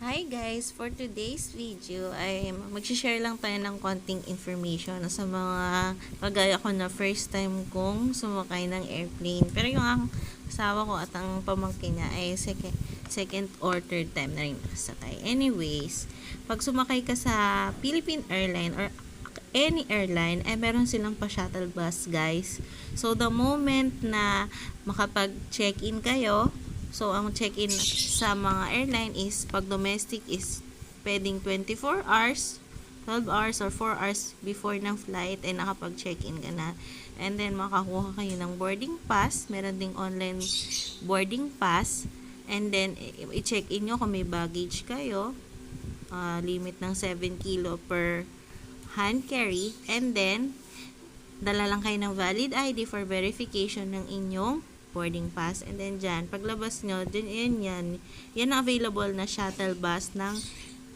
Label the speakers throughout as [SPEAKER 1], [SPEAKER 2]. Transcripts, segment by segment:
[SPEAKER 1] Hi guys! For today's video ay mag-share lang tayo ng konting information sa mga kagaya ko na first time kong sumakay ng airplane. Pero yung ang asawa ko at ang pamangkin niya ay second or third time na rin nakasakay. Anyways, pag sumakay ka sa Philippine Airline or any airline, ay meron silang pa-shuttle bus guys. So the moment na makapag-check-in kayo, so, ang check-in sa mga airline is, pag domestic is pwedeng 24 hours, 12 hours, or 4 hours before ng flight, ay nakapag-check-in ka na. And then, makakuha kayo ng boarding pass. Meron ding online boarding pass. And then, i-check-in nyo kung may baggage kayo. Limit ng 7 kilo per hand carry. And then, dala lang kayo ng valid ID for verification ng inyong boarding pass. And then dyan, paglabas nyo, yan ang available na shuttle bus ng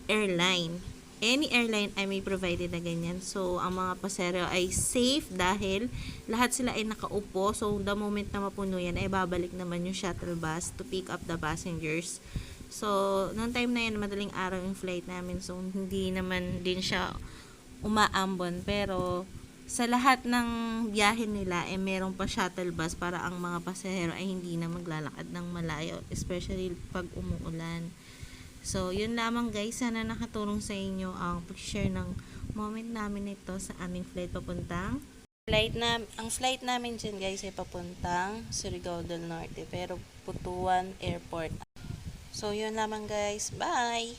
[SPEAKER 1] airline. Any airline ay may provided na ganyan. So, ang mga pasero ay safe dahil lahat sila ay nakaupo. So, the moment na mapuno yan, ay babalik naman yung shuttle bus to pick up the passengers. So, noong time na yan, madaling araw yung flight namin. So, hindi naman din siya umaambon. Pero, sa lahat ng biyahe nila, merong pa shuttle bus para ang mga pasahero ay hindi na maglalakad ng malayo, especially pag umuulan. So, yun lamang guys. Sana nakatulong sa inyo ang pag-share ng moment namin ito sa aming flight papuntang ang flight namin dyan guys ay papuntang Surigao del Norte, pero Butuan Airport. So, yun lamang guys. Bye!